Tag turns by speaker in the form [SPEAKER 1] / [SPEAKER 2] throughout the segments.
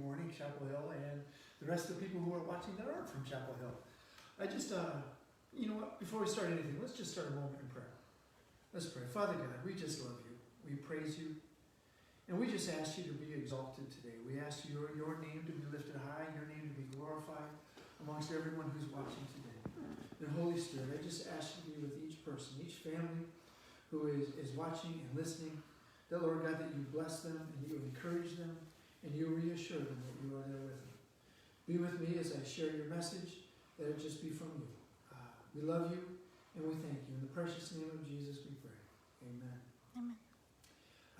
[SPEAKER 1] morning, Chapel Hill, and the rest of the people who are watching that aren't from Chapel Hill. I just, you know what, before we start anything, let's just start a moment in prayer. Let's pray. Father God, we just love you. We praise you. And we just ask you to be exalted today. We ask your name to be lifted high, your name to be glorified amongst everyone who's watching today. And Holy Spirit, I just ask you to be with each person, each family who is watching and listening. That, Lord God, that you bless them and you encourage them and you reassure them that you are there with them. Be with me as I share your message, that it just be from you. We love you and we thank you. In the precious name of Jesus we pray. Amen.
[SPEAKER 2] Amen.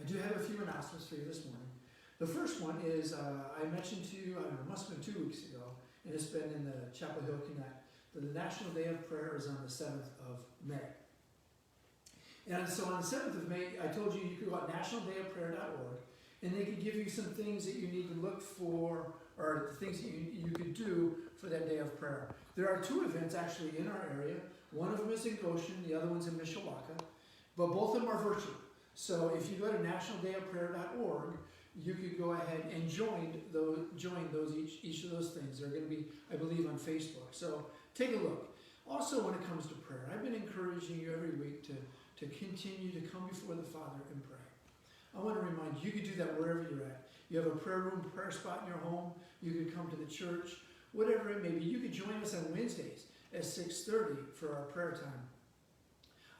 [SPEAKER 1] I do have a few announcements for you this morning. The first one is, I mentioned to you, I don't know, it must have been 2 weeks ago, and it's been in the Chapel Hill Connect, that the National Day of Prayer is on the 7th of May. And so on the 7th of May, I told you could go at nationaldayofprayer.org, and they could give you some things that you need to look for, or the things that you could do for that day of prayer. There are 2 events actually in our area. One of them is in Goshen, the other one's in Mishawaka, but both of them are virtual. So if you go to nationaldayofprayer.org, you could go ahead and join those each of those things. They're going to be, I believe, on Facebook. So take a look. Also, when it comes to prayer, I've been encouraging you every week to continue to come before the Father and pray. I want to remind you, you could do that wherever you're at. You have a prayer room, prayer spot in your home. You could come to the church, whatever it may be. You could join us on Wednesdays at 6:30 for our prayer time.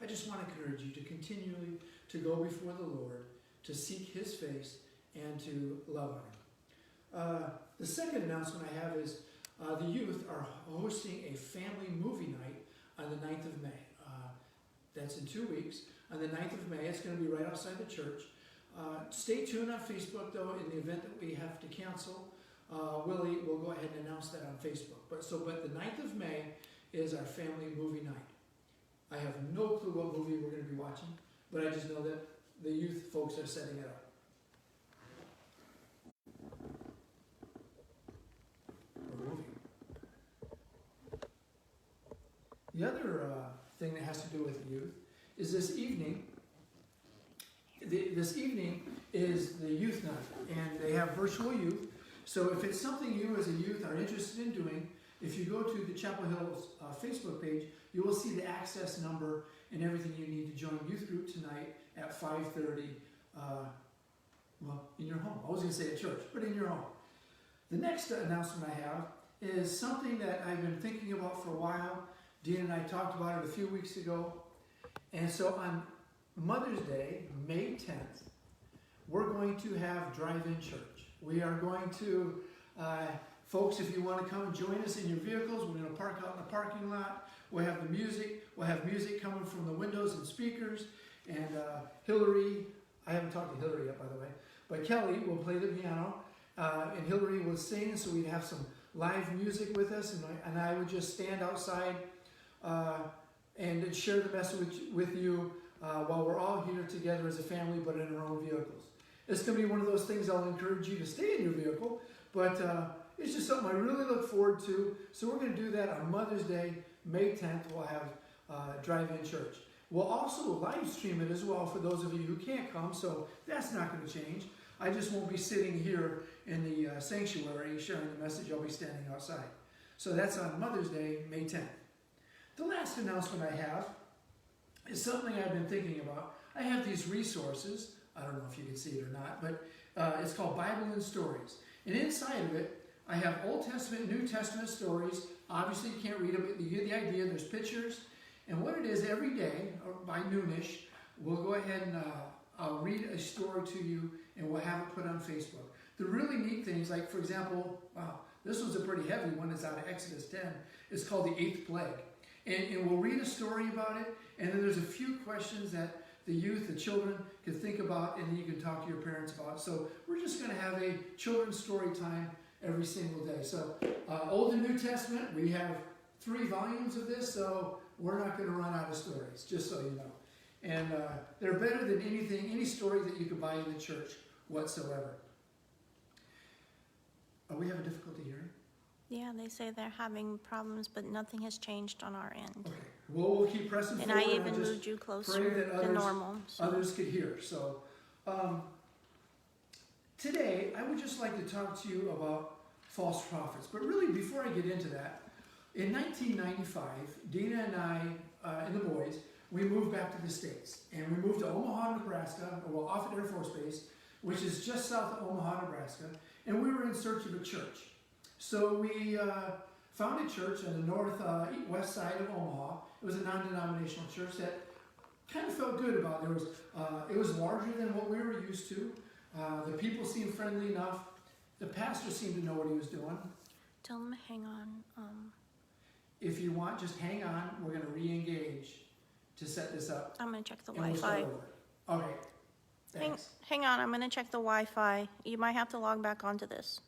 [SPEAKER 1] I just want to encourage you to continually to go before the Lord, to seek His face, and to love on Him. The second announcement I have is the youth are hosting a family movie night on the 9th of May. That's in 2 weeks. On the 9th of May, it's going to be right outside the church. Stay tuned on Facebook, though, in the event that we have to cancel. Willie will go ahead and announce that on Facebook. But the 9th of May is our family movie night. I have no clue what movie we're going to be watching, but I just know that the youth folks are setting it up. The other thing that has to do with youth is this evening. This evening is the youth night, and they have virtual youth. So if it's something you as a youth are interested in doing, if you go to the Chapel Hill's Facebook page, you will see the access number and everything you need to join youth group tonight at 5:30. In your home. I was going to say at church, but in your home. The next announcement I have is something that I've been thinking about for a while. Dean and I talked about it a few weeks ago. And so on Mother's Day, May 10th, we're going to have drive-in church. We are going to, folks, if you want to come and join us in your vehicles, we're going to park out in the parking lot. We'll have the music. We'll have music coming from the windows and speakers. And Hillary, I haven't talked to Hillary yet, by the way, but Kelly will play the piano. And Hillary will sing, so we'd have some live music with us. And I would just stand outside and share the message with you while we're all here together as a family, but in our own vehicles. It's going to be one of those things I'll encourage you to stay in your vehicle, but it's just something I really look forward to. So we're going to do that on Mother's Day, May 10th. We'll have drive-in church. We'll also live stream it as well for those of you who can't come, so that's not going to change. I just won't be sitting here in the sanctuary sharing the message. I'll be standing outside. So that's on Mother's Day, May 10th. The last announcement I have is something I've been thinking about. I have these resources. I don't know if you can see it or not, but it's called Bible and Stories. And inside of it, I have Old Testament and New Testament stories. Obviously, you can't read them, but you get the idea. There's pictures. And what it is, every day, or by noonish, we'll go ahead and I'll read a story to you, and we'll have it put on Facebook. The really neat things, like, for example, wow, this was a pretty heavy one. It's out of Exodus 10. It's called the 8th Plague. And we'll read a story about it, and then there's a few questions that the youth, the children, can think about, and then you can talk to your parents about. So we're just going to have a children's story time every single day. So Old and New Testament, we have 3 volumes of this, so we're not going to run out of stories, just so you know. And they're better than anything, any story that you could buy in the church whatsoever. We have a difficulty hearing?
[SPEAKER 2] Yeah, they say they're having problems, but nothing has changed on our end.
[SPEAKER 1] Okay. Well, we'll keep pressing
[SPEAKER 2] and
[SPEAKER 1] forward.
[SPEAKER 2] I even moved you closer than normal. So.
[SPEAKER 1] Others could hear. So, today I would just like to talk to you about false prophets. But really, before I get into that, in 1995, Dina and I and the boys, we moved back to the States. And we moved to Omaha, Nebraska, or Offutt Air Force Base, which is just south of Omaha, Nebraska. And we were in search of a church. So we found a church on the northwest side of Omaha. It was a non-denominational church that kind of felt good about it. It was larger than what we were used to. The people seemed friendly enough. The pastor seemed to know what he was doing.
[SPEAKER 2] Tell them to hang on.
[SPEAKER 1] If you want, just hang on. We're going to re-engage to set this up.
[SPEAKER 2] I'm going to check the
[SPEAKER 1] And we'll
[SPEAKER 2] Wi-Fi.
[SPEAKER 1] start over. Okay. Thanks.
[SPEAKER 2] Hang on, I'm going to check the Wi-Fi. You might have to log back onto this.